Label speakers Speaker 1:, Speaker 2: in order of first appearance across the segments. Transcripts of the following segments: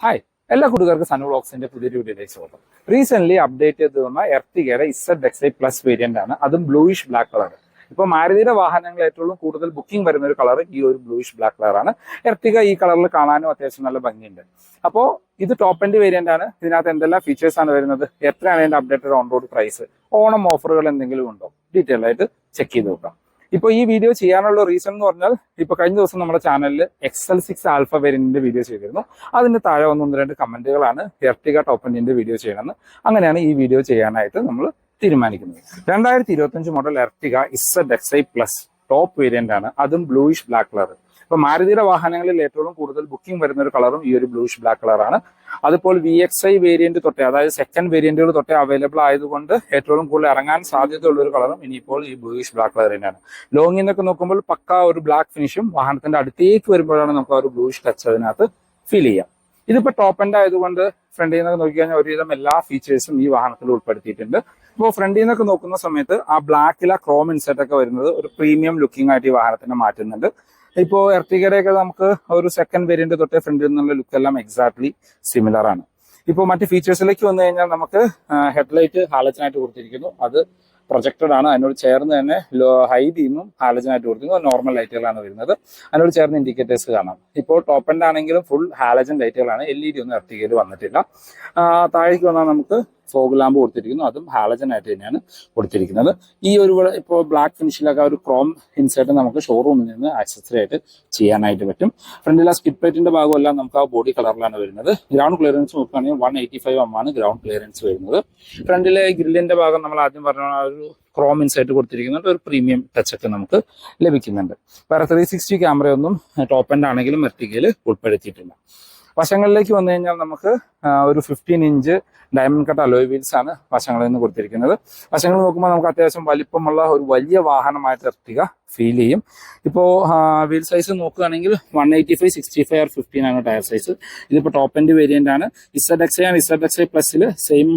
Speaker 1: Hi, എല്ലാ കൂട്ടുകാർക്കും sun വ്ളോഗ്സിന്റെ പുതിയൊരു വീഡിയോയിലേക്ക് സ്വാഗതം. റീസെന്റ് അപ്ഡേറ്റ് ചെയ്ത് വന്ന എർട്ടിഗയുടെ ZXi+ വേരിയന്റ് ആണ്, അതും ബ്ലൂയിഷ് ബ്ലാക്ക് കളർ. ഇപ്പോൾ മാരുതിയുടെ വാഹനങ്ങൾ ഏറ്റവും കൂടുതൽ ബുക്കിംഗ് വരുന്ന ഒരു കളർ ഈ ഒരു ബ്ലൂയിഷ് ബ്ലാക്ക് കളറാണ്. എർട്ടിഗ ഈ കളറിൽ കാണാനും അത്യാവശ്യം നല്ല ഭംഗിയുണ്ട്. അപ്പോൾ ഇത് ടോപ്പ് എൻഡ് വേരിയന്റ് ആണ്. ഇതിനകത്ത് എന്തെല്ലാം ഫീച്ചേഴ്സ് ആണ് വരുന്നത്, എത്രയാണ് ഇതിന്റെ updated on road price, Onam ഓഫറുകൾ എന്തെങ്കിലും ഉണ്ടോ, ഡീറ്റെയിൽ ആയിട്ട് ചെക്ക് ചെയ്ത് നോക്കാം. ഇപ്പോൾ ഈ വീഡിയോ ചെയ്യാനുള്ള റീസൺ എന്ന് പറഞ്ഞാൽ, ഇപ്പോൾ കഴിഞ്ഞ ദിവസം നമ്മുടെ ചാനലിൽ XL6 ആൽഫ വേരിയന്റിന്റെ വീഡിയോ ചെയ്തിരുന്നു. അതിന് താഴെ ഒന്ന് രണ്ട് കമന്റുകളാണ് എർട്ടിഗ ടോപ്പ് എൻഡിന്റെ വീഡിയോ ചെയ്യണമെന്ന്. അങ്ങനെയാണ് ഈ വീഡിയോ ചെയ്യാനായിട്ട് നമ്മൾ തീരുമാനിക്കുന്നത്. 2025 model Ertiga ZXi+ top variant ആണ്, അതും ബ്ലൂയിഷ് ബ്ലാക്ക് കളർ. ഇപ്പൊ മാരുതിയുടെ വാഹനങ്ങളിൽ ഏറ്റവും കൂടുതൽ ബുക്കിംഗ് വരുന്ന ഒരു കളറും ഈ ഒരു ബ്ലൂയിഷ് ബ്ലാക്ക് കളറാണ്. അതിപ്പോൾ VXi വേരിയന്റ് തൊട്ടേ, അതായത് സെക്കൻഡ് വേരിയന്റുകൾ തൊട്ടേ അവൈലബിൾ ആയതുകൊണ്ട് ഏറ്റവും കൂടുതൽ ഇറങ്ങാൻ സാധ്യതയുള്ള ഒരു കളറും ഇനിയിപ്പോൾ ഈ ബ്ലൂയിഷ് ബ്ലാക്ക് കളർ തന്നെയാണ്. ലോങ്ങിൽ നിന്നൊക്കെ നോക്കുമ്പോൾ പക്ക ഒരു ബ്ലാക്ക് ഫിനിഷും വാഹനത്തിന്റെ അടുത്തേക്ക് വരുമ്പോഴാണ് നമുക്ക് ആ ഒരു ബ്ലൂയിഷ് ടച്ച് അതിനകത്ത് ഫീൽ ചെയ്യാം. ഇതിപ്പോ ടോപ്പ് എൻഡ് ആയതുകൊണ്ട് ഫ്രണ്ടിൽ നിന്നൊക്കെ നോക്കിക്കഴിഞ്ഞാൽ ഒരുവിധം എല്ലാ ഫീച്ചേഴ്സും ഈ വാഹനത്തിൽ ഉൾപ്പെടുത്തിയിട്ടുണ്ട്. ഇപ്പോൾ ഫ്രണ്ടിൽ നിന്നൊക്കെ നോക്കുന്ന സമയത്ത് ആ ബ്ലാക്കിലെ ക്രോം ഇൻസെറ്റ് ഒക്കെ വരുന്നത് ഒരു പ്രീമിയം ലുക്കിംഗ് ആയിട്ട് ഈ വാഹനത്തിനെ മാറ്റുന്നുണ്ട്. ഇപ്പോൾ എർട്ടിഗയുടെയൊക്കെ നമുക്ക് ഒരു സെക്കൻഡ് വേരിയന്റ് തൊട്ടേ ഫ്രണ്ടിൽ നിന്നുള്ള ലുക്ക് എല്ലാം എക്സാക്ട്ലി സിമിലർ ആണ്. ഇപ്പോൾ മറ്റ് ഫീച്ചേഴ്സിലേക്ക് വന്നു കഴിഞ്ഞാൽ നമുക്ക് ഹെഡ്ലൈറ്റ് ഹാലജനായിട്ട് കൊടുത്തിരിക്കുന്നു, അത് പ്രൊജക്റ്റഡ് ആണ്. അതിനോട് ചേർന്ന് തന്നെ ഹൈ ബീമും ഹാലജനായിട്ട് കൊടുത്തിരിക്കുന്നു. നോർമൽ ലൈറ്റുകളാണ് വരുന്നത്. അതിനോട് ചേർന്ന് ഇൻഡിക്കേറ്റേഴ്സ് കാണാം. ഇപ്പോൾ ടോപ്പ് എൻഡ് ആണെങ്കിലും ഫുൾ ഹാലജൻ ലൈറ്റുകളാണ്, LED ഒന്നും എർട്ടിഗയിൽ വന്നിട്ടില്ല. താഴേക്ക് വന്നാൽ നമുക്ക് ഫോഗ് ലാമ്പ് കൊടുത്തിരിക്കുന്നു, അതും ഹാലജൻ ആയിട്ട് തന്നെയാണ് കൊടുത്തിരിക്കുന്നത്. ഈ ഒരു ഇപ്പോൾ ബ്ലാക്ക് ഫിനിഷിലൊക്കെ ഒരു ക്രോം ഇൻസേർട്ട് നമുക്ക് ഷോറൂമിൽ നിന്ന് ആക്സസറി ആയിട്ട് ചെയ്യാനായിട്ട് പറ്റും. ഫ്രണ്ടിലെ സ്കിഡ് പ്ലേറ്റിന്റെ ഭാഗമെല്ലാം നമുക്ക് ആ ബോഡി കളറിലാണ് വരുന്നത്. ഗ്രൗണ്ട് ക്ലിയറൻസ് നോക്കുകയാണെങ്കിൽ 185 mm ആണ് ഗ്രൗണ്ട് ക്ലിയറൻസ് വരുന്നത്. ഫ്രണ്ടിലെ ഗ്രില്ലിന്റെ ഭാഗം നമ്മൾ ആദ്യം പറഞ്ഞ ഒരു ക്രോം ഇൻസൈറ്റ് കൊടുത്തിരിക്കുന്നുണ്ട്, ഒരു പ്രീമിയം ടച്ച് ഒക്കെ നമുക്ക് ലഭിക്കുന്നുണ്ട്. വേറെ 360 ക്യാമറയൊന്നും ടോപ്പ് എൻഡ് ആണെങ്കിലും എർട്ടിഗയിൽ ഉൾപ്പെടുത്തിയിട്ടില്ല. വശങ്ങളിലേക്ക് വന്നു കഴിഞ്ഞാൽ നമുക്ക് ഒരു 15 inch diamond cut alloy wheels ആണ് വശങ്ങളിൽ നിന്ന് കൊടുത്തിരിക്കുന്നത്. വശങ്ങൾ നോക്കുമ്പോൾ നമുക്ക് അത്യാവശ്യം വലിപ്പമുള്ള ഒരു വലിയ വാഹനമായിട്ട് എർട്ടിഗ ഫീൽ ചെയ്യും. ഇപ്പോൾ വീൽ സൈസ് നോക്കുകയാണെങ്കിൽ 185, 65 or 15 ആണ് ടയർ സൈസ്. ഇതിപ്പോൾ ടോപ്പ് എൻഡ് വേരിയന്റ് ആണ്. ZXi ആണ്. ZXi+ൽ സെയിം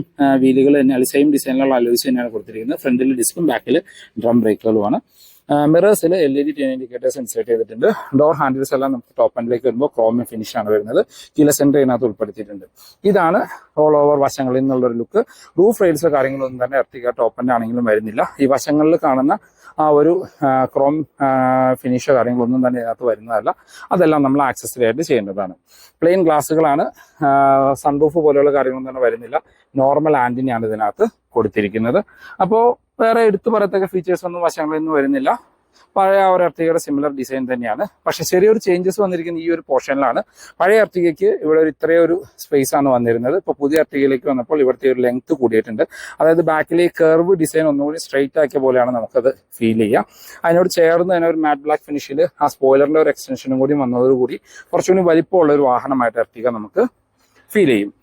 Speaker 1: വീലുകൾ തന്നെയാണ്, സെയിം ഡിസൈനിലുള്ള അലോയ്സ് തന്നെയാണ് കൊടുത്തിരിക്കുന്നത്. ഫ്രണ്ടിൽ ഡിസ്കും ബാക്കിൽ ഡ്രം ബ്രേക്കുകളുമാണ്. മിറേഴ്സിൽ LED ടേൺ ഇൻഡിക്കേറ്റേഴ്സ് ഇൻസേർട്ട് ചെയ്തിട്ടുണ്ട്. ഡോർ ഹാൻഡിൽസ് എല്ലാം നമുക്ക് ടോപ്പ് എൻഡിലേക്ക് വരുമ്പോൾ ക്രോം ഫിനിഷ് ആണ് വരുന്നത്. കീലെസ് എൻട്രി ഇതിനകത്ത് ഉൾപ്പെടുത്തിയിട്ടുണ്ട്. ഇതാണ് ഓൾ ഓവർ വശങ്ങളിൽ നിന്നുള്ളൊരു ലുക്ക്. റൂഫ് റെയിൽസ് കാര്യങ്ങളൊന്നും തന്നെ എർട്ടിഗ ടോപ്പ് എൻഡ് ആണെങ്കിലും വരുന്നില്ല. ഈ വശങ്ങളിൽ കാണുന്ന ആ ഒരു ക്രോം ഫിനിഷോ കാര്യങ്ങളൊന്നും തന്നെ ഇതിനകത്ത് വരുന്നതല്ല. അതെല്ലാം നമ്മൾ ആക്സസറി ആയിട്ട് ചെയ്യേണ്ടതാണ്. പ്ലെയിൻ ഗ്ലാസ്സുകളാണ്. സൺറൂഫ് പോലെയുള്ള കാര്യങ്ങളൊന്നും തന്നെ വരുന്നില്ല. നോർമൽ ആന്റിനെയാണ് ഇതിനകത്ത് കൊടുത്തിരിക്കുന്നത്. അപ്പോൾ വേറെ എടുത്തു പറയത്തക്ക ഫീച്ചേഴ്സ് ഒന്നും വശങ്ങളിൽ നിന്ന് വരുന്നില്ല. പഴയ ഒരു എർട്ടിഗയുടെ സിമിലർ ഡിസൈൻ തന്നെയാണ്. പക്ഷെ ചെറിയൊരു ചേഞ്ചസ് വന്നിരിക്കുന്ന ഈ ഒരു പോർഷനിലാണ്. പഴയ എർട്ടിഗയ്ക്ക് ഇവിടെ ഒരു ഇത്രയൊരു സ്പേസ് ആണ് വന്നിരുന്നത്. ഇപ്പോൾ പുതിയ എർട്ടിഗയിലേക്ക് വന്നപ്പോൾ ഇവിടുത്തെ ഒരു ലെങ്ത് കൂടിയിട്ടുണ്ട്. അതായത് ബാക്കിലെ കർവ് ഡിസൈൻ ഒന്നുകൂടി സ്ട്രെയിറ്റ് ആക്കിയ പോലെയാണ് നമുക്കത് ഫീൽ ചെയ്യുക. അതിനോട് ചേർന്ന് തന്നെ ഒരു മാറ്റ് ബ്ലാക്ക് ഫിനിഷിൽ ആ സ്പോയിലറിന്റെ ഒരു എക്സ്റ്റൻഷനും കൂടി വന്നതോടുകൂടി കുറച്ചുകൂടി വലിപ്പമുള്ള ഒരു വാഹനമായിട്ട് എർട്ടിഗ നമുക്ക് ഫീൽ ചെയ്യും.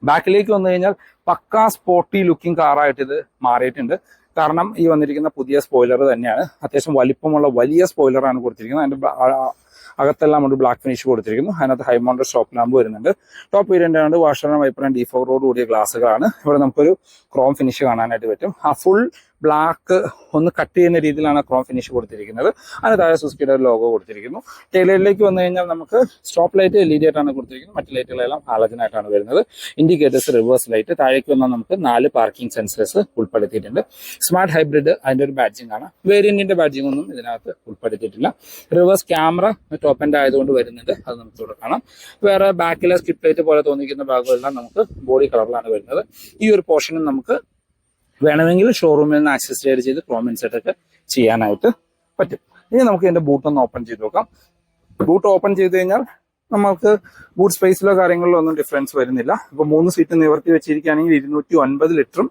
Speaker 1: ബാക്കിലേക്ക് വന്നു കഴിഞ്ഞാൽ പക്കാ സ്പോർട്ടി ലുക്കിംഗ് കാറായിട്ട് ഇത് മാറിയിട്ടുണ്ട്. കാരണം ഈ വന്നിരിക്കുന്ന പുതിയ സ്പോയിലർ തന്നെയാണ്. അത്യാവശ്യം വലിപ്പമുള്ള വലിയ സ്പോയിലറാണ് കൊടുത്തിരിക്കുന്നത്. അതിന്റെ അകത്തെല്ലാം ഒരു ബ്ലാക്ക് ഫിനിഷ് കൊടുത്തിരിക്കുന്നു. അതിനകത്ത് ഹൈ മൗണ്ടഡ് സ്റ്റോപ്പ് ലാമ്പ് വരുന്നുണ്ട്. ടോപ്പ് വേരിയന്റ് ആണ്. വാഷർ ആൻഡ് വൈപ്പർ ആൻഡ് ഡിഫോഗറോട് കൂടിയ ഗ്ലാസ്സുകളാണ്. ഇവിടെ നമുക്കൊരു ക്രോം ഫിനിഷ് കാണാനായിട്ട് പറ്റും. ആ ഫുൾ ബ്ലാക്ക് ഒന്ന് കട്ട് ചെയ്യുന്ന രീതിയിലാണ് ക്രോം ഫിനിഷ് കൊടുത്തിരിക്കുന്നത്. അതിന് താഴെ സുസുക്കിയുടെ ഒരു ലോഗോ കൊടുത്തിരിക്കുന്നു. ടൈലറിലേക്ക് വന്നു കഴിഞ്ഞാൽ നമുക്ക് സ്റ്റോപ്പ് ലൈറ്റ് LED ആയിട്ടാണ് കൊടുത്തിരിക്കുന്നത്. മറ്റു ലൈറ്റുകളെല്ലാം ഹാലജൻ ആയിട്ടാണ് വരുന്നത്. Indicators reverse light. താഴേക്ക് വന്നാൽ നമുക്ക് 4 പാർക്കിംഗ് സെൻസേഴ്സ് ഉൾപ്പെടുത്തിയിട്ടുണ്ട്. സ്മാർട്ട് ഹൈബ്രിഡ് അതിന്റെ ഒരു ബാഡ്ജിംഗ് ആണ്. വേരിയന്റിന്റെ ബാഡ്ജിംഗ് ഒന്നും ഇതിനകത്ത് ഉൾപ്പെടുത്തിയിട്ടില്ല. റിവേഴ്സ് ക്യാമറ ടോപ്പ് എൻഡ് ആയതുകൊണ്ട് വരുന്നുണ്ട്, അത് നമുക്ക് ഇവിടെ കാണാം. വേറെ ബാക്കിലെ സ്കിഡ് പ്ലേറ്റ് പോലെ തോന്നിക്കുന്ന ഭാഗങ്ങളെല്ലാം നമുക്ക് ബോഡി കളറിലാണ് വരുന്നത്. ഈ ഒരു പോർഷനും നമുക്ക് വേണമെങ്കിൽ ഷോറൂമിൽ നിന്ന് ആക്സസറി ചെയ്ത് ക്രോം ഇൻസെർട്ട് ഒക്കെ ചെയ്യാനായിട്ട് പറ്റും. ഇനി നമുക്ക് ഇതിന്റെ ബൂട്ട് ഒന്ന് ഓപ്പൺ ചെയ്ത് നോക്കാം. ബൂട്ട് ഓപ്പൺ ചെയ്ത് കഴിഞ്ഞാൽ നമുക്ക് ബൂട്ട് സ്പേസിലോ കാര്യങ്ങളിലോ ഒന്നും ഡിഫറൻസ് വരുന്നില്ല. ഇപ്പൊ 3 സീറ്റ് നിവർത്തി വെച്ചിരിക്കുകയാണെങ്കിൽ 209 ലിറ്ററും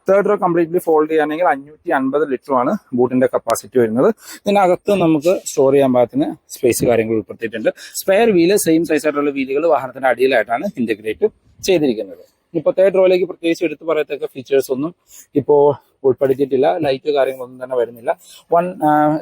Speaker 1: തേർഡ് റോ കംപ്ലീറ്റ്ലി ഫോൾഡ് ചെയ്യുകയാണെങ്കിൽ 550 ലിറ്ററുമാണ് ബൂട്ടിന്റെ കപ്പാസിറ്റി വരുന്നത്. ഇതിനകത്ത് നമുക്ക് സ്റ്റോർ ചെയ്യാൻ പാകത്തിന് സ്പേസ് കാര്യങ്ങൾ ഉൾപ്പെടുത്തിയിട്ടുണ്ട്. സ്പെയർ വീല് സെയിം സൈസ് ആയിട്ടുള്ള വീലുകൾ വാഹനത്തിന്റെ അടിയിലായിട്ടാണ് ഇന്റഗ്രേറ്റ് ചെയ്തിരിക്കുന്നത്. ഇപ്പോൾ തേർഡ് റോയിലേക്ക് പ്രത്യേകിച്ച് എടുത്തു പറയത്തക്ക ഫീച്ചേഴ്സ് ഒന്നും ഇപ്പോൾ ഉൾപ്പെടുത്തിയിട്ടില്ല. ലൈറ്റ് കാര്യങ്ങളൊന്നും തന്നെ വരുന്നില്ല.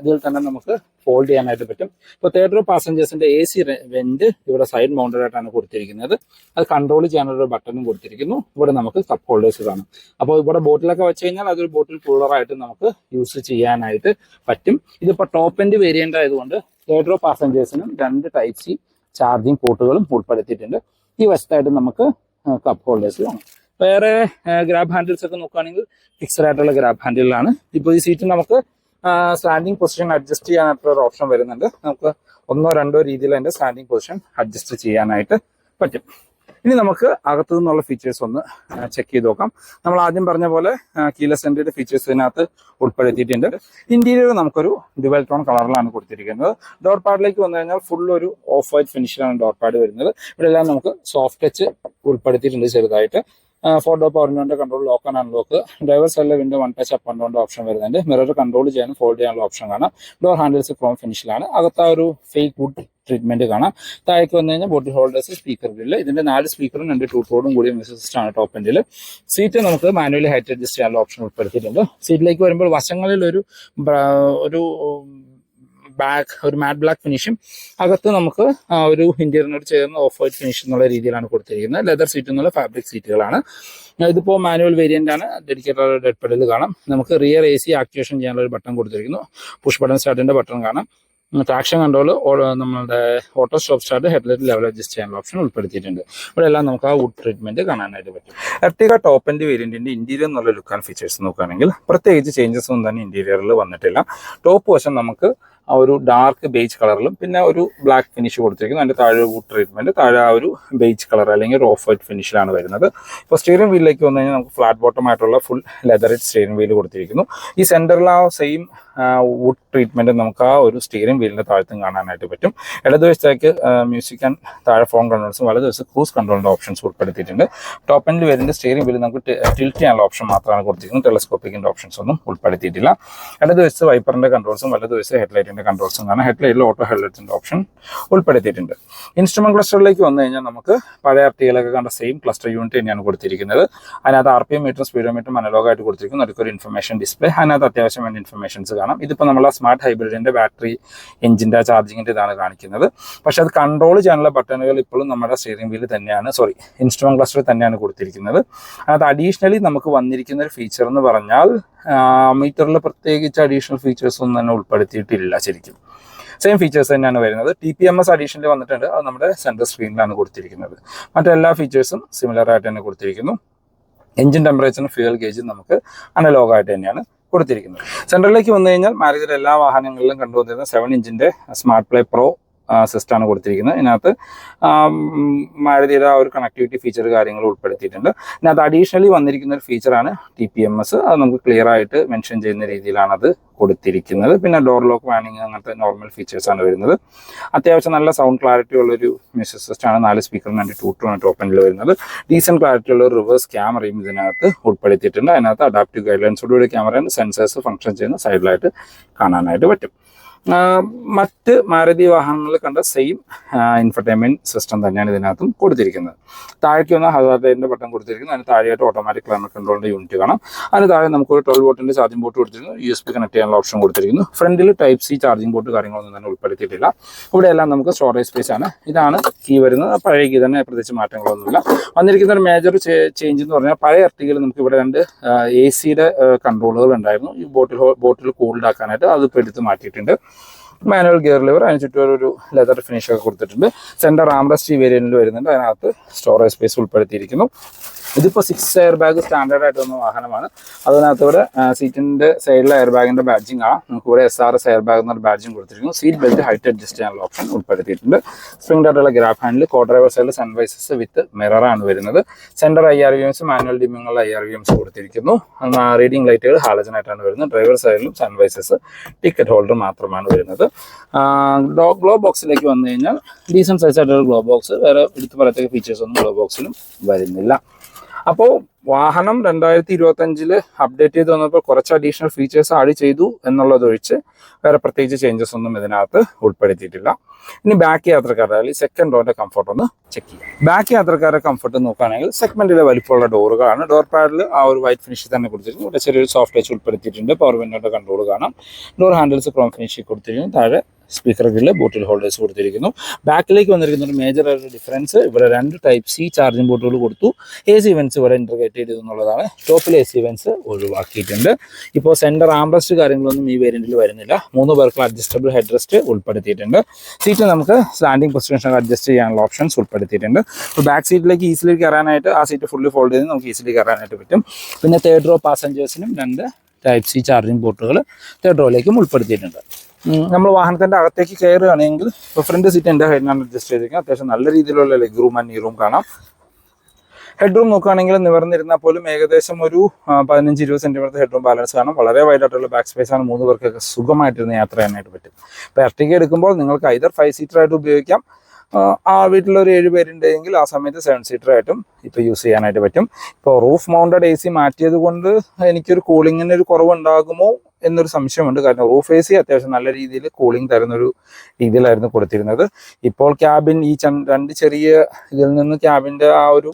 Speaker 1: ഇതിൽ തന്നെ നമുക്ക് ഫോൾഡ് ചെയ്യാനായിട്ട് പറ്റും. ഇപ്പോൾ തേർഡ് റോ പാസഞ്ചേഴ്സിന്റെ AC വെന്റ് ഇവിടെ സൈഡ് മൗണ്ടഡ് ആയിട്ടാണ് കൊടുത്തിരിക്കുന്നത്. അത് കൺട്രോൾ ചെയ്യാനൊരു ബട്ടണും കൊടുത്തിരിക്കുന്നു. ഇവിടെ നമുക്ക് കപ്പ് ഹോൾഡേഴ്സ് കാണും. അപ്പോൾ ഇവിടെ ബോട്ടിലൊക്കെ വെച്ച് കഴിഞ്ഞാൽ അതൊരു ബോട്ടിൽ കൂളറായിട്ട് നമുക്ക് യൂസ് ചെയ്യാനായിട്ട് പറ്റും. ഇതിപ്പോൾ ടോപ്പ് എൻഡ് വേരിയന്റ് ആയതുകൊണ്ട് തേർഡ് റോ പാസഞ്ചേഴ്സിനും 2 Type C ചാർജിങ് പോർട്ടുകളും ഉൾപ്പെടുത്തിയിട്ടുണ്ട്. ഈ വശത്തായിട്ട് നമുക്ക് കപ്പ് ഹോൾഡേഴ്സ് കാണാം. വേറെ ഗ്രാബ് ഹാൻഡിൽസ് ഒക്കെ നോക്കുകയാണെങ്കിൽ ഫിക്സഡ് ആയിട്ടുള്ള ഗ്രാബ് ഹാൻഡിലാണ്. ഇപ്പോൾ ഈ സീറ്റ് നമുക്ക് സ്റ്റാൻഡിങ് പൊസിഷൻ അഡ്ജസ്റ്റ് ചെയ്യാനായിട്ടുള്ള ഒരു ഓപ്ഷൻ വരുന്നുണ്ട്. നമുക്ക് 1-2 രീതിയിൽ അതിന്റെ സ്റ്റാൻഡിങ് പൊസിഷൻ അഡ്ജസ്റ്റ് ചെയ്യാനായിട്ട് പറ്റും. ഇനി നമുക്ക് അകത്തു നിന്നുള്ള ഫീച്ചേഴ്സ് ഒന്ന് ചെക്ക് ചെയ്ത് നോക്കാം. നമ്മൾ ആദ്യം പറഞ്ഞ പോലെ കീലെസ് എൻട്രിയുടെ ഫീച്ചേഴ്സ് ഇതിനകത്ത് ഉൾപ്പെടുത്തിയിട്ടുണ്ട്. ഇന്റീരിയർ നമുക്കൊരു ഡുവൽ ടോൺ കളറിലാണ് കൊടുത്തിരിക്കുന്നത്. ഡോർ പാഡിലേക്ക് വന്നു കഴിഞ്ഞാൽ ഫുൾ ഒരു ഓഫ് വൈറ്റ് ഫിനിഷിലാണ് ഡോർ പാഡ് വരുന്നത്. ഇവിടെ എല്ലാം നമുക്ക് സോഫ്റ്റ് ടച്ച് ഉൾപ്പെടുത്തിയിട്ടുണ്ട് ചെറുതായിട്ട്. 4-ഡോർ പവർ വിൻഡോന്റെ control, lock and unlock. Driver സൈഡിലെ വിൻഡോ 1 ടച്ച് അപ്പ് ആൻഡ് ഡൗണിന്റെ ഓപ്ഷൻ വരുന്നുണ്ട്. മിറർ കൺട്രോൾ ചെയ്യാനും ഫോൾഡ് ചെയ്യാനുള്ള ഓപ്ഷൻ കാണാം. ഡോർ ഹാൻഡിൽസ് ക്രോം ഫിനിഷിലാണ്. അകത്ത് ഒരു ഫേക്ക് വുഡ് ട്രീറ്റ്മെന്റ് കാണാം. താഴേക്ക് വന്നു കഴിഞ്ഞാൽ ബോട്ടിൽ ഹോൾഡേഴ്സ്, സ്പീക്കർ ഗ്രില്ല്. ഇതിന്റെ 4 സ്പീക്കറും 2 ടൂത്ത് റോഡും കൂടിയ മ്യൂസിക് സിസ്റ്റം ആണ് ടോപ്പ് എൻഡിൽ. സീറ്റ് നമുക്ക് മാനുവലി ഹൈറ്റ് അഡ്ജസ്റ്റ് ചെയ്യാനുള്ള ഓപ്ഷൻ ഉൾപ്പെടുത്തിയിട്ടുണ്ട്. സീറ്റിലേക്ക് വരുമ്പോൾ വശങ്ങളിൽ ഒരു മാറ്റ് ബ്ലാക്ക് ഫിനിഷും അകത്ത് നമുക്ക് ഒരു ഇന്റീരിയറിനോട് ചേർന്ന് ഓഫ് വൈറ്റ് ഫിനിഷ് എന്നുള്ള രീതിയിലാണ് കൊടുത്തിരിക്കുന്നത്. ലെതർ സീറ്റ് എന്നുള്ള ഫാബ്രിക് സീറ്റുകളാണ്. ഇതിപ്പോൾ മാനുവൽ വേരിയന്റ് ആണ്. ഡെഡിക്കേറ്റഡ് ഡെഡ് പെഡൽ കാണാം. നമുക്ക് റിയർ AC ആക്ടിവേഷൻ ചെയ്യാനുള്ള ഒരു ബട്ടൺ കൊടുത്തിരിക്കുന്നു. പുഷ് ബട്ടൺ സ്റ്റാർട്ടിന്റെ ബട്ടൺ കാണാം. ട്രാക്ഷൻ കൺട്രോൾ, നമ്മുടെ auto stop start, headlight level adjust ചെയ്യാനുള്ള ഓപ്ഷൻ ഉൾപ്പെടുത്തിയിട്ടുണ്ട്. ഇവിടെ എല്ലാം നമുക്ക് ആ വുഡ് ട്രീറ്റ്മെന്റ് കാണാനായിട്ട് പറ്റും. എർട്ടിഗ ടോപ്പ് എൻഡ് വേരിയന്റിന്റെ ഇന്റീരിയർ എന്നുള്ള ലുക്ക് ആൻഡ് ഫീച്ചേഴ്സ് നോക്കുകയാണെങ്കിൽ പ്രത്യേകിച്ച് ചേഞ്ചസ് ഒന്നും തന്നെ ഇന്റീരിയറിൽ വന്നിട്ടില്ല. ടോപ്പ് വശം നമുക്ക് ആ ഒരു ഡാർക്ക് ബേജ് കളറിലും പിന്നെ ഒരു ബ്ലാക്ക് ഫിനിഷ് കൊടുത്തിരിക്കുന്നു. അതിന്റെ താഴെ വുഡ് ട്രീറ്റ്മെന്റ്, താഴെ ആ ഒരു ബേജ് കളർ അല്ലെങ്കിൽ ഒരു ഓഫ് വൈറ്റ് ഫിനിഷിലാണ് വരുന്നത്. ഇപ്പോൾ സ്റ്റിയറിംഗ് വീലിലേക്ക് വന്നു കഴിഞ്ഞാൽ നമുക്ക് ഫ്ലാറ്റ് ബോട്ടം ആയിട്ടുള്ള ഫുൾ ലെതറിഡ് സ്റ്റിയറിംഗ് വീൽ കൊടുത്തിരിക്കുന്നു. ഈ സെന്ററിൽ ആ സെയിം വുഡ് ട്രീറ്റ്മെന്റ് നമുക്ക് ആ ഒരു സ്റ്റിയറിംഗ് വീലിന്റെ താഴത്തും കാണാനായിട്ട് പറ്റും. ഇടതുവശത്തേക്ക് മ്യൂസിക് ആൻഡ് താഴെ ഫോൺ കൺട്രോൾസും വലതുവശത്ത് ക്രൂസ് കൺട്രോളിന്റെ ഓപ്ഷൻസ് ഉൾപ്പെടുത്തിയിട്ടുണ്ട്. ടോപ്പ് എൻഡിൽ വരുന്ന സ്റ്റിയറിംഗ് വീലിൽ നമുക്ക് ടിൽറ്റ് ചെയ്യാനുള്ള ഓപ്ഷൻ മാത്രമാണ് കൊടുത്തിരിക്കുന്നത്. ടെലസ്കോപ്പിക്കിന്റെ ഓപ്ഷൻസ് ഒന്നും ഉൾപ്പെടുത്തിയിട്ടില്ല. ഇടതുവശത്ത് വൈപ്പറിന്റെ കൺട്രോൾസും വലതുവശത്ത് ഹെഡ്ലൈറ്റിന്റെ കൺട്രോൾസും കാണാം. ഹെഡ്ലൈറ്റിൽ ഓട്ടോ ഹെഡ്ലൈറ്റിന്റെ ഓപ്ഷൻ ഉൾപ്പെടുത്തിയിട്ടുണ്ട്. ഇൻസ്ട്രുമെന്റ് ക്ലസ്റ്ററിലേക്ക് വന്നു കഴിഞ്ഞാൽ നമുക്ക് പഴയ ആർട്ടികളൊക്കെ കണ്ട സെയിം ക്ലസ്റ്റർ യൂണിറ്റ് തന്നെയാണ് കൊടുത്തിരിക്കുന്നത്. അതിനകത്ത് RPM മീറ്ററും സ്പീഡോമീറ്ററും അനലോഗായിട്ട് കൊടുത്തിരിക്കുന്നു. അടുത്തൊരു ഇൻഫർമേഷൻ ഡിസ്പ്ലേ, അതിനകത്ത് അത്യാവശ്യം വേണ്ട ഇൻഫർമേഷൻസ് കാണാം. ഇതിപ്പോൾ നമ്മളെ സ്മാർട്ട് ഹൈബ്രിഡിന്റെ ബാറ്ററി എഞ്ചിന്റെ ചാർജിങ്ങിന്റെ ഇതാണ് കാണിക്കുന്നത്. പക്ഷെ അത് കൺട്രോൾ ചെയ്യാനുള്ള ബട്ടണുകൾ ഇപ്പോഴും നമ്മുടെ സ്റ്റിയറിംഗ് വീല് തന്നെയാണ്, ഇൻസ്ട്രുമെന്റ് ക്ലസ്റ്ററിൽ തന്നെയാണ് കൊടുത്തിരിക്കുന്നത്. അതിനകത്ത് അഡീഷണലി നമുക്ക് വന്നിരിക്കുന്ന ഒരു ഫീച്ചർ എന്ന് പറഞ്ഞാൽ മീറ്ററിൽ പ്രത്യേകിച്ച് അഡീഷണൽ ഫീച്ചേഴ്സ് ഒന്നും തന്നെ ഉൾപ്പെടുത്തിയിട്ടില്ല. ശരിക്കും സെയിം ഫീച്ചേഴ്സ് തന്നെയാണ് വരുന്നത്. TPMS അഡീഷനിൽ വന്നിട്ടുണ്ട്. അത് നമ്മുടെ സെൻട്രൽ സ്ക്രീനിലാണ് കൊടുത്തിരിക്കുന്നത്. മറ്റെല്ലാ ഫീച്ചേഴ്സും സിമിലർ ആയിട്ട് തന്നെ കൊടുത്തിരിക്കുന്നു. എഞ്ചിൻ ടെമ്പറേച്ചറും ഫ്യൂൽ ഗേജും നമുക്ക് അനലോഗായിട്ട് തന്നെയാണ് കൊടുത്തിരിക്കുന്നത്. സെൻട്രലിലേക്ക് വന്നു കഴിഞ്ഞാൽ മാരുതിയുടെ എല്ലാ വാഹനങ്ങളിലും കണ്ടുവന്നിരുന്ന 7 ഇഞ്ചിന്റെ സ്മാർട്ട് പ്ലേ പ്രോ സിസ്റ്റമാണ് കൊടുത്തിരിക്കുന്നത്. ഇതിനകത്ത് മാരുതിയുടെ ആ ഒരു കണക്ടിവിറ്റി ഫീച്ചർ കാര്യങ്ങൾ ഉൾപ്പെടുത്തിയിട്ടുണ്ട്. ഇതിനകത്ത് അഡീഷണലി വന്നിരിക്കുന്ന ഒരു ഫീച്ചറാണ് TPMS. അത് നമുക്ക് ക്ലിയർ ആയിട്ട് മെൻഷൻ ചെയ്യുന്ന രീതിയിലാണ് അത് കൊടുത്തിരിക്കുന്നത്. പിന്നെ ഡോർ ലോക്ക്, വാണിംഗ്, അങ്ങനത്തെ നോർമൽ ഫീച്ചേഴ്സാണ് വരുന്നത്. അത്യാവശ്യം നല്ല സൗണ്ട് ക്ലാരിറ്റി ഉള്ളൊരു മ്യൂസിക് സിസ്റ്റമാണ്. 4 സ്പീക്കറും 2 ടൂട്ടുമാണ് ടോപ്പ് എൻഡിൽ വരുന്നത്. ഡീസൻറ്റ് ക്ലാരിറ്റി ഉള്ള ഒരു റിവേഴ്സ് ക്യാമറയും ഇതിനകത്ത് ഉൾപ്പെടുത്തിയിട്ടുണ്ട്. അതിനകത്ത് അഡാപ്റ്റീവ് ഗൈഡ് ലൈൻസോടുകൂടി ക്യാമറയാണ്. സെൻസേഴ്സ് ഫംഗ്ഷൻ ചെയ്യുന്ന സൈഡിലായിട്ട് കാണാനായിട്ട് പറ്റും. മറ്റ് മാരുതി വാഹനങ്ങളിൽ കണ്ട സെയിം ഇൻഫർടൈൻമെന്റ് സിസ്റ്റം തന്നെയാണ് ഇതിനകത്തും കൊടുത്തിരിക്കുന്നത്. താഴേക്ക് വന്ന ഹസാർഡ് ബട്ടൺ കൊടുത്തിരിക്കുന്നു. അതിന് താഴെയായിട്ട് ഓട്ടോമാറ്റിക് ക്ലൈമറ്റ് കൺട്രോളിന്റെ യൂണിറ്റ് കാണാം. അതിന് താഴെ നമുക്ക് ഒരു 12 വോട്ടിന്റെ ചാർജിംഗ് പോർട്ട് കൊടുത്തിരിക്കുന്നു. USB കണക്ട് ചെയ്യാനുള്ള ഓപ്ഷൻ കൊടുത്തിരിക്കുന്നു. ഫ്രണ്ടിൽ Type C ചാർജിംഗ് പോർട്ട് കാര്യങ്ങളൊന്നും തന്നെ ഉൾപ്പെടുത്തിയിട്ടില്ല. ഇവിടെയെല്ലാം നമുക്ക് സ്റ്റോറേജ് സ്പേസ് ആണ്. ഇതാണ് കീ വരുന്നത്. പഴയ കീ തന്നെ, പ്രത്യേകിച്ച് മാറ്റങ്ങളൊന്നുമില്ല. വന്നിരിക്കുന്ന ഒരു മേജർ ചേഞ്ച് എന്ന് പറഞ്ഞാൽ പഴയ എർട്ടിഗയിൽ നമുക്ക് ഇവിടെ 2 AC-യുടെ കൺട്രോളുകൾ ഉണ്ടായിരുന്നു. ഈ ബോട്ടിൽ കൂൾഡ് ആക്കാനായിട്ട് അതിപ്പോൾ എടുത്ത് മാറ്റിയിട്ടുണ്ട്. മാനുവൽ ഗിയർ ലിവർ, അതിന് ചുറ്റും ഒരു ലെതർ ഫിനിഷ് ഒക്കെ കൊടുത്തിട്ടുണ്ട്. സെന്റർ ആംറസ്റ്റ് വേരിയന്റിൽ വരുന്നുണ്ട്. അതിനകത്ത് സ്റ്റോറേജ് സ്പേസ് ഉൾപ്പെടുത്തിയിരിക്കുന്നു. ഇതിപ്പോൾ 6 എയർ ബാഗ് സ്റ്റാൻഡേർഡ് ആയിട്ട് വന്ന വാഹനമാണ്. അതിനകത്ത് ഇവിടെ സീറ്റിന്റെ സൈഡിലെ എയർ ബാഗിന്റെ ബാഡ്ജിങ് ആണ്. നമുക്ക് ഇവിടെ SRS എയർ ബാഗ് എന്നൊരു ബാഡ്ജിങ് കൊടുത്തിരിക്കുന്നു. സീറ്റ് ബെൽറ്റ് ഹൈറ്റ് അഡ്ജസ്റ്റ് ചെയ്യാനുള്ള ഓപ്ഷൻ ഉൾപ്പെടുത്തിയിട്ടുണ്ട്. സ്പ്രിംഗ് ആയിട്ടുള്ള ഗ്രാബ് ഹാൻഡിൽ, കോ ഡ്രൈവർ സൈഡിൽ സൺവൈസസ് വിത്ത് മിററാണ് വരുന്നത്. സെന്റർ IRVMs, മാനുവൽ ഡിമ്മിങ്ങുള്ള IRVMs കൊടുത്തിരിക്കുന്നു. റീഡിംഗ് ലൈറ്റുകൾ ഹാലജൻ ആയിട്ടാണ് വരുന്നത്. ഡ്രൈവർ സൈഡിലും സൺവൈസസ്, ടിക്കറ്റ് ഹോൾഡർ മാത്രമാണ് വരുന്നത്. ഗ്ലോ ബോക്സിലേക്ക് വന്നു കഴിഞ്ഞാൽ ഡീസൻറ്റ് സൈസ് ആയിട്ടുള്ള ഗ്ലോ ബോക്സ്, വേറെ എടുത്ത് പറയത്തക്ക ഫീച്ചേഴ്സ് ഒന്നും ഗ്ലോ ബോക്സിലും വരുന്നില്ല. അപ്പോൾ വാഹനം 2025 അപ്ഡേറ്റ് ചെയ്ത് വന്നപ്പോൾ കുറച്ച് അഡീഷണൽ ഫീച്ചേഴ്സ് ആഡ് ചെയ്തു എന്നുള്ളതൊഴിച്ച് വേറെ പ്രത്യേകിച്ച് ചേഞ്ചസ് ഒന്നും ഇതിനകത്ത് ഉൾപ്പെടുത്തിയിട്ടില്ല. ഇനി ബാക്ക് യാത്രക്കാരുടെ അല്ലെങ്കിൽ സെക്കൻഡ് റോന്റെ കംഫർട്ട് ഒന്ന് ചെക്ക് ചെയ്യാം. ബാക്ക് യാത്രക്കാരുടെ കംഫർട്ട് നോക്കുകയാണെങ്കിൽ സെഗ്മെന്റിലെ വലിപ്പമുള്ള ഡോറുകളാണ്. ഡോർ പാഡിൽ ആ ഒരു വൈറ്റ് ഫിനിഷ് തന്നെ കൊടുത്തിരിക്കുന്നു. ഇവിടെ ചെറിയൊരു സോഫ്റ്റ് ടച്ച് ഉൾപ്പെടുത്തിയിട്ടുണ്ട്. പവർ വിൻഡോയുടെ കൺട്രോൾ കാണാം. ഡോർ ഹാൻഡിൽസ് ക്രോം ഫിനിഷിൽ കൊടുത്തിരിക്കുന്നു. താഴെ സ്പീക്കർ ഗ്രില്ല്, ബോട്ടിൽ ഹോൾഡേഴ്സ് കൊടുത്തിരിക്കുന്നു. ബാക്കിലേക്ക് വന്നിരിക്കുന്ന ഒരു മേജർ ആയിട്ട് ഡിഫറൻസ്, ഇവിടെ 2 ടൈപ്പ് സി ചാർജിംഗ് പോർട്ടുകൾ കൊടുത്തു. AC വെൻസ് ഇവിടെ ഇൻറ്റർഗ്രേറ്റ് ചെയ്തു എന്നുള്ളതാണ്. ടോപ്പിൽ AC വെൻസ് ഒഴിവാക്കിയിട്ടുണ്ട്. ഇപ്പോൾ സെൻറ്റർ ആംബ്രസ്റ്റ് കാര്യങ്ങളൊന്നും ഈ വേരിയൻറ്റിൽ വരുന്നില്ല. 3 പേർക്കുള്ള അഡ്ജസ്റ്റബിൾ ഹെഡ് റെസ്റ്റ് ഉൾപ്പെടുത്തിയിട്ടുണ്ട്. സീറ്റ് നമുക്ക് സ്റ്റാൻഡിംഗ് പൊസിഷൻ അഡ്ജസ്റ്റ് ചെയ്യാനുള്ള ഓപ്ഷൻസ് ഉൾപ്പെടുത്തിയിട്ടുണ്ട്. ഇപ്പോൾ ബാക്ക് സീറ്റിലേക്ക് ഈസിലി കയറാനായിട്ട് ആ സീറ്റ് ഫുള്ളി ഫോൾഡ് ചെയ്ത് നമുക്ക് ഈസിലി കയറാനായിട്ട് പറ്റും. പിന്നെ തേർഡ് റോ പാസഞ്ചേഴ്സിനും 2 ടൈപ്പ് സി ചാർജിംഗ് പോർട്ടുകൾ തേർഡ് റോയിലേക്കും ഉൾപ്പെടുത്തിയിട്ടുണ്ട്. നമ്മൾ വാഹനത്തിൻ്റെ അകത്തേക്ക് കയറുകയാണെങ്കിൽ ഇപ്പോൾ ഫ്രണ്ട് സീറ്റ് എൻ്റെ ഹൈറ്റിനാണ് അഡ്ജസ്റ്റ് ചെയ്തിരിക്കുന്നത്. അത്യാവശ്യം നല്ല രീതിയിലുള്ള ലെഗ് റൂം ആൻഡ് നീ റൂം കാണാം. ഹെഡ് റൂം നോക്കുകയാണെങ്കിൽ നിവർന്നിരുന്നാൽ പോലും ഏകദേശം ഒരു 15-20 സെൻറ്റിമീറ്റർ ഹെഡ് റൂം ബാലൻസ് കാണും. വളരെ വൈഡായിട്ടുള്ള ബാക്ക് സ്പേസ് ആണ്. 3 പേർക്കൊക്കെ സുഖമായിട്ടിരുന്ന് യാത്ര ചെയ്യാനായിട്ട് പറ്റും. ഇപ്പോൾ എർട്ടിഗ എടുക്കുമ്പോൾ നിങ്ങൾക്ക് ഐദർ 5 സീറ്ററായിട്ട് ഉപയോഗിക്കാം. ആ വീട്ടിലൊരു 7 പേരുണ്ടെങ്കിൽ ആ സമയത്ത് 7 സീറ്ററായിട്ടും ഇപ്പോൾ യൂസ് ചെയ്യാനായിട്ട് പറ്റും. ഇപ്പോൾ റൂഫ് മൗണ്ടഡ് AC മാറ്റിയത് കൊണ്ട് എനിക്കൊരു കൂളിങ്ങിന് ഒരു കുറവുണ്ടാകുമോ എന്നൊരു സംശയമുണ്ട്. കാരണം റൂഫ് AC അത്യാവശ്യം നല്ല രീതിയിൽ കൂളിംഗ് തരുന്നൊരു രീതിയിലായിരുന്നു കൊടുത്തിരുന്നത്. ഇപ്പോൾ ക്യാബിൻ ഈ 2 ചെറിയ ഇതിൽ നിന്ന് ക്യാബിൻ്റെ ആ ഒരു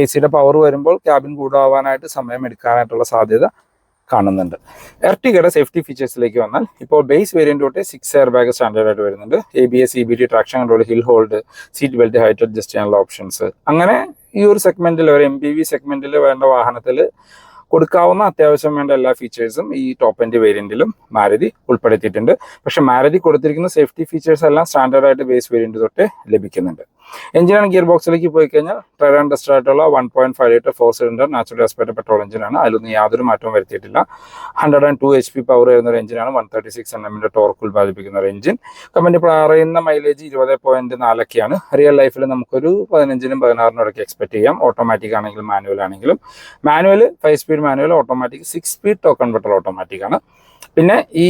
Speaker 1: AC പവർ വരുമ്പോൾ ക്യാബിൻ കൂടാവാനായിട്ട് സമയം എടുക്കാനായിട്ടുള്ള സാധ്യത കാണുന്നുണ്ട്. എർട്ടിഗയുടെ സേഫ്റ്റി ഫീച്ചേഴ്സിലേക്ക് വന്നാൽ ഇപ്പോൾ ബേസ് വേരിയന്റ് തൊട്ട് 6 എയർ ബാഗ് സ്റ്റാൻഡേർഡ് ആയിട്ട് വരുന്നുണ്ട്. ABS, EBD, traction control, hill hold, seat belt height adjust ചെയ്യാനുള്ള ഓപ്ഷൻസ്. അങ്ങനെ ഈ ഒരു സെഗ്മെന്റിൽ, ഒരു MPV സെഗ്മെന്റിൽ വേണ്ട വാഹനത്തിൽ കൊടുക്കാവുന്ന അത്യാവശ്യം വേണ്ട എല്ലാ ഫീച്ചേഴ്സും ഈ ടോപ്പ് എൻഡ് വേരിയന്റിലും മാരുതി ഉൾപ്പെടുത്തിയിട്ടുണ്ട്. പക്ഷെ മാരുതി കൊടുത്തിരിക്കുന്ന സേഫ്റ്റി ഫീച്ചേഴ്സ് എല്ലാം സ്റ്റാൻഡേർഡ് ആയിട്ട് ബേസ് വേരിയന്റ് തൊട്ട് ലഭിക്കുന്നുണ്ട്. എഞ്ചിനാണ് ഗിയർ ബോക്സിലേക്ക് പോയി കഴിഞ്ഞാൽ ട്രയൽ ആൻഡ് ടെസ്റ്റ് ആയിട്ടുള്ള 1.5 litre 4 cylinder natural aspect petrol എഞ്ചിനാണ്. അതിലൊന്നും യാതൊരു മാറ്റവും വരുത്തിയിട്ടില്ല. 102 HP പവർ വരുന്ന ഒരു എഞ്ചിനാണ്. 136 Nm ടോർക്ക് ഉൽപ്പാദിപ്പിക്കുന്ന ഒരു എഞ്ചിൻ. കമ്പനി പറയുന്ന മൈലേജ് 20.4 റിയൽ ലൈഫിൽ നമുക്കൊരു 15-നും 16-നും ഇടയ്ക്ക് എക്സ്പെക്ട് ചെയ്യാം. ഓട്ടോമാറ്റിക് ആണെങ്കിലും മാനുവൽ ആണെങ്കിലും. Manual 5 speed manual, automatic 6 speed torque converter automatic ആണ്. പിന്നെ ഈ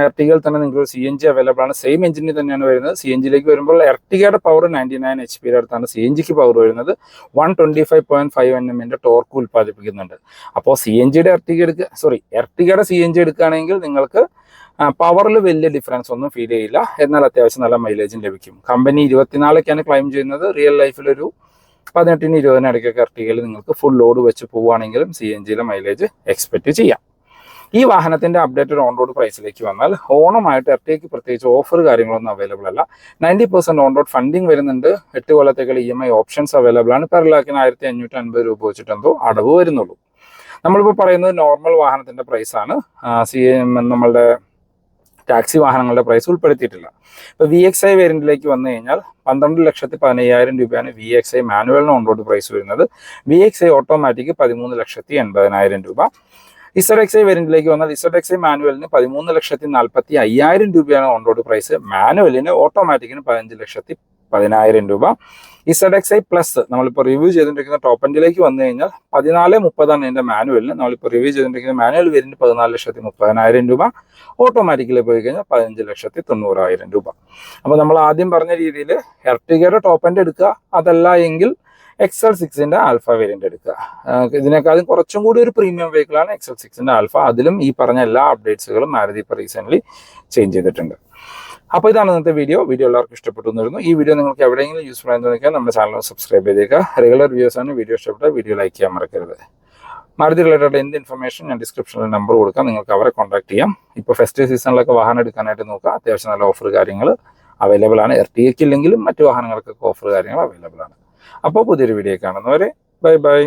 Speaker 1: എർട്ടിഗയിൽ തന്നെ നിങ്ങൾക്ക് CNG അവൈലബിൾ ആണ്. സെയിം എഞ്ചിനിൽ തന്നെയാണ് വരുന്നത്. CNGയിലേക്ക് വരുമ്പോൾ എർട്ടിഗയുടെ പവർ 99 HP അടുത്താണ് CNGക്ക് പവർ വരുന്നത്. 125.5 Nm ടോർക്ക് ഉൽപ്പാദിപ്പിക്കുന്നുണ്ട്. അപ്പോൾ CNGയുടെ എർട്ടിഗയുടെ CNG എടുക്കുകയാണെങ്കിൽ നിങ്ങൾക്ക് പവറിൽ വലിയ ഡിഫറൻസ് ഒന്നും ഫീൽ ചെയ്യില്ല. എന്നാൽ അത്യാവശ്യം നല്ല മൈലേജും ലഭിക്കും. കമ്പനി 24 ക്ലെയിം ചെയ്യുന്നത്. റിയൽ ലൈഫിലൊരു 18-നും 20-നും ഇടയ്ക്കൊക്കെ എർട്ടിഗയിൽ നിങ്ങൾക്ക് ഫുൾ ലോഡ് വെച്ച് പോവുകയാണെങ്കിലും CNGയിലെ മൈലേജ് എക്സ്പെക്ട് ചെയ്യാം. ഈ വാഹനത്തിന്റെ അപ്ഡേറ്റഡ് ഓൺ റോഡ് പ്രൈസിലേക്ക് വന്നാൽ ഓണമായിട്ട് എർട്ടിഗയ്ക്ക് പ്രത്യേകിച്ച് ഓഫർ കാര്യങ്ങളൊന്നും അവൈലബിൾ അല്ല. 90% ഓൺ റോഡ് ഫണ്ടിങ് വരുന്നുണ്ട്. 8 കൊല്ലത്തേക്കുള്ള EMI ഓപ്ഷൻസ് അവൈലബിൾ ആണ്. പെർ ലാക്കിന് 1550 രൂപ വെച്ചിട്ടെന്തോ അടവ് വരുന്നുള്ളൂ. നമ്മളിപ്പോൾ പറയുന്നത് നോർമൽ വാഹനത്തിന്റെ പ്രൈസാണ്. നമ്മളുടെ ടാക്സി വാഹനങ്ങളുടെ പ്രൈസ് ഉൾപ്പെടുത്തിയിട്ടില്ല. ഇപ്പോൾ VXI വേരിയന്റിലേക്ക് വന്നു കഴിഞ്ഞാൽ 12,15,000 രൂപയാണ് VXI മാനുവലിന് ഓൺ റോഡ് പ്രൈസ് വരുന്നത്. VXI ഓട്ടോമാറ്റിക് 13,80,000 രൂപ. ZXI വേരിയന്റിലേക്ക് വന്നാൽ ZXI മാനുവലിന് 13,45,000 രൂപയാണ് ഓൺ റോഡ് പ്രൈസ്. മാനുവലിന് ഓട്ടോമാറ്റിക്കിന് 15,10,000 രൂപ. ZXI പ്ലസ് നമ്മളിപ്പോൾ റിവ്യൂ ചെയ്തുകൊണ്ടിരിക്കുന്ന ടോപ്പ് എൻഡിലേക്ക് വന്നു കഴിഞ്ഞാൽ 14,30 ഇതിൻ്റെ മാനുവലിന്. നമ്മളിപ്പോൾ റിവ്യൂ ചെയ്തുകൊണ്ടിരിക്കുന്ന മാനുവൽ വേരിയന്റ് 14,30,000 രൂപ. ഓട്ടോമാറ്റിക്കലി പോയി കഴിഞ്ഞാൽ 15,90,000 രൂപ. അപ്പോൾ നമ്മൾ ആദ്യം പറഞ്ഞ രീതിയിൽ എർട്ടിഗയുടെ ടോപ്പ് എൻഡ് എടുക്കുക. അതല്ല എങ്കിൽ XL6ന്റെ ആൽഫ വേരിയന്റ് എടുക്കുക. ഇതിനേക്കാളും കുറച്ചും കൂടി ഒരു പ്രീമിയം വെഹിക്കിളാണ് XL6ന്റെ ആൽഫ. അതിലും ഈ പറഞ്ഞ എല്ലാ അപ്ഡേറ്റ്സുകളും മാരുതി ഇപ്പോൾ റീസെൻ്റ്ലി ചേഞ്ച് ചെയ്തിട്ടുണ്ട്. അപ്പോൾ ഇതാണ് ഇന്നത്തെ വീഡിയോ. എല്ലാവർക്കും ഇഷ്ടപ്പെട്ടു എന്നിരുന്നു. ഈ വീഡിയോ നിങ്ങൾക്ക് എവിടെയെങ്കിലും യൂസ്ഫുൾ ആയെന്ന് തോന്നിയാൽ നമ്മുടെ ചാനൽ സബ്സ്ക്രൈബ് ചെയ്തേക്കുക. റെഗുലർ വ്യൂസാണ്. വീഡിയോ ഇഷ്ടപ്പെട്ട വീഡിയോ ലൈക്ക് ചെയ്യാൻ മറക്കരുത്. മാരുതി റിലേറ്റഡ് എന്ത് ഇൻഫർമേഷൻ ഞാൻ ഡിസ്ക്രിപ്ഷനിൽ നമ്പർ കൊടുക്കാം. നിങ്ങൾക്ക് അവരെ കോൺടാക്ട് ചെയ്യാം. ഇപ്പോൾ ഫെസ്റ്റീവ് സീസണിലൊക്കെ വാഹനം എടുക്കാനായിട്ട് നോക്കുക. അത്യാവശ്യം നല്ല ഓഫർ കാര്യങ്ങൾ അവൈലബിൾ ആണ്. എർട്ടിഗയ്ക്ക് ഇല്ലെങ്കിലും മറ്റു വാഹനങ്ങൾക്കൊക്കെ ഓഫർ കാര്യങ്ങൾ അവൈലബിൾ ആണ്. അപ്പോൾ പുതിയൊരു വീഡിയോ കാണുന്നവരെ ബൈ ബൈ.